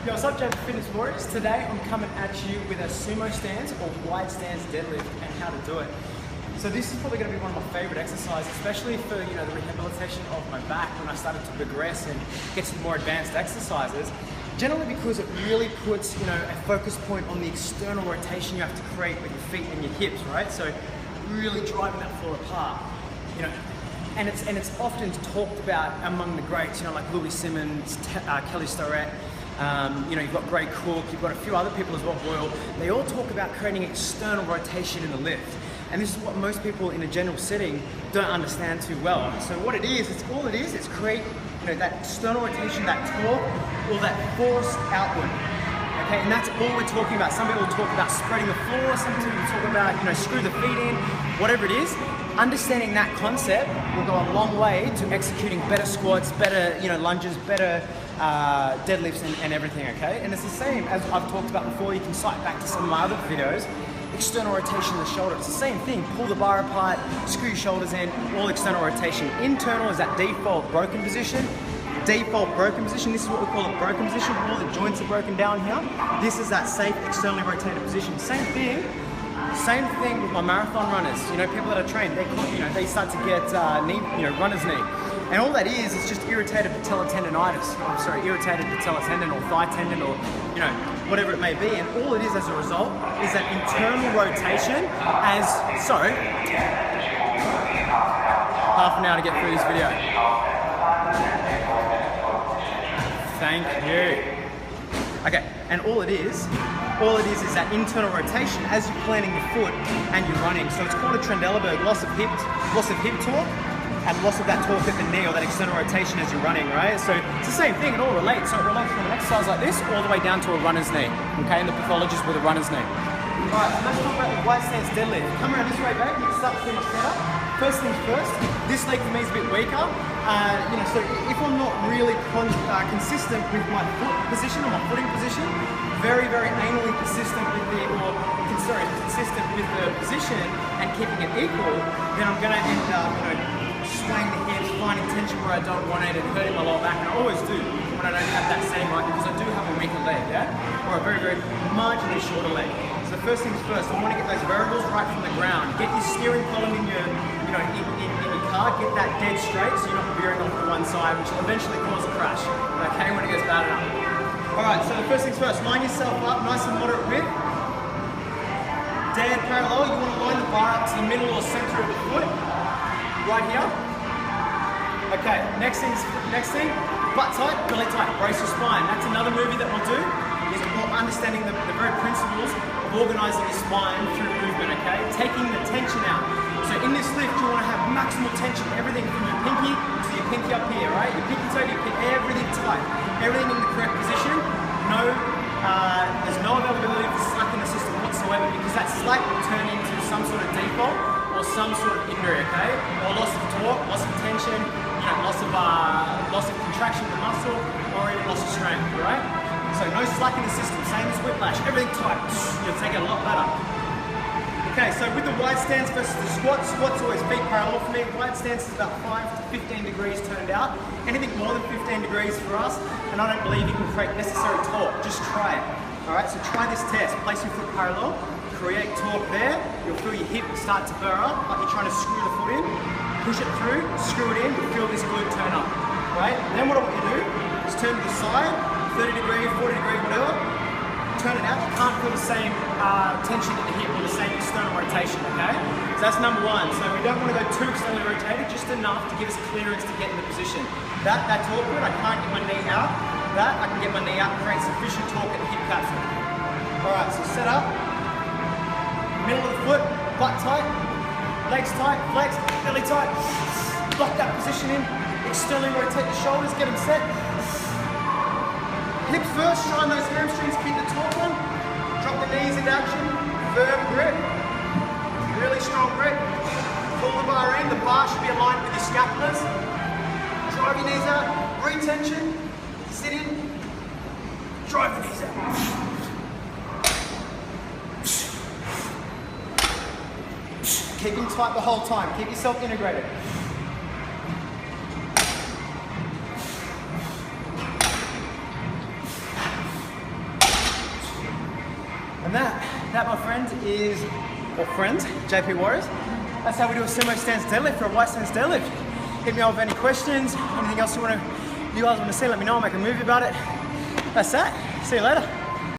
Yo, what's up, Fitness Warriors? Today I'm coming at you with a sumo stance or wide stance deadlift and how to do it. So this is probably going to be one of my favorite exercises, especially for the rehabilitation of my back when I started to progress and get some more advanced exercises. Generally because it really puts a focus point on the external rotation you have to create with your feet and your hips, right? So really driving that floor apart, and it's often talked about among the greats, like Louis Simmons, Kelly Starrett. You've got Gray Cook, you've got a few other people as well, Boyle. They all talk about creating external rotation in the lift. And this is what most people in a general setting don't understand too well. So what it is, it's create that external rotation, that torque, or that force outward. Okay, and that's all we're talking about. Some people talk about spreading the floor, some people talk about, screw the feet in, whatever it is. Understanding that concept will go a long way to executing better squats, better lunges, better deadlifts and everything, okay? And it's the same as I've talked about before. You can cite back to some of my other videos. External rotation of the shoulder, it's the same thing. Pull the bar apart, screw your shoulders in, all external rotation. Internal is that default broken position. Default broken position, this is what we call a broken position. All the joints are broken down here. This is that safe externally rotated position. Same thing with my marathon runners. People that are trained, they start to get runner's knee. And all that is just irritated patella tendonitis. Irritated patella tendon or thigh tendon or, whatever it may be. And all it is as a result is that internal rotation half an hour to get through this video. Thank you. Okay, and all it is that internal rotation as you're planting the foot and you're running. So it's called a Trendelenburg, loss of hip torque, and loss of that torque at the knee or that external rotation as you're running, right? So it's the same thing, it all relates. So it relates from an exercise like this all the way down to a runner's knee, okay? And the pathologist with a runner's knee. All right, so let's talk about the wide stance deadlift. Come around this way, babe, you can start to see my setup. First things first, this leg for me is a bit weaker. So if I'm not really consistent with my foot position or my footing position, very, very anally consistent with consistent with the position and keeping it equal, then I'm gonna end up, swaying the hips, finding tension where I don't want it and hurting my lower back, and I always do when I don't have that same right, because I do have a weaker leg, yeah? Or a very, very marginally shorter leg. So the first things first, I want to get those variables right from the ground. Get your steering column in your, in your car, get that dead straight so you're not veering off to one side, which will eventually cause a crash, okay, when it gets bad enough. Alright, so the first things first, line yourself up, nice and moderate width. Dead parallel, you want to line the bar up to the middle or center of the foot. Right here. Okay, next thing, butt tight, belly tight, brace your spine. That's another movie that we'll do, is more understanding the very principles of organising your spine through movement, okay? Taking the tension out. So in this lift, you want to have maximal tension, everything from your pinky to your pinky up here, right? Your pinky toe, your pinky, everything tight. Everything in the correct position. There's no availability for slack in the system whatsoever, because that slack will turn into some sort of default or some sort of injury, okay? Or loss of torque, loss of tension, loss of contraction of the muscle, or even loss of strength, right? So no slack in the system, same as whiplash, everything tight, you'll take it a lot better. Okay, so with the wide stance versus the squat's always feet parallel for me. Wide stance is about 5 to 15 degrees turned out. Anything more than 15 degrees for us, and I don't believe you can create necessary torque, just try it. All right, so try this test, place your foot parallel, create torque there, you'll feel your hip start to burr up, like you're trying to screw the foot in, push it through, screw it in, you'll feel this glute turn up, right? And then what I want you to do is turn to the side, 30 degree, 40 degree, whatever, turn it out, you can't feel the same tension in the hip or the same external rotation, okay? So that's number one. So we don't want to go too externally rotated, just enough to give us clearance to get in the position. That's awkward, I can't get my knee out. That, I can get my knee out, create sufficient torque at the hip capsule. Alright, so set up, middle of the foot, butt tight, legs tight, flex, belly tight, lock that position in, externally rotate the shoulders, get them set. Hips first, shine those hamstrings, keep the torque on, drop the knees into action, firm grip, really strong grip, pull the bar in, the bar should be aligned with your scapulars, drive your knees out, retension, sit in, drive the knees out. Keep them tight the whole time, keep yourself integrated. And that my friend is, or friends, JP Warriors. That's how we do a sumo-stance deadlift or a white stance deadlift. Hit me up with any questions, anything else you guys want to see, let me know, I'll make a movie about it. That's that. See you later.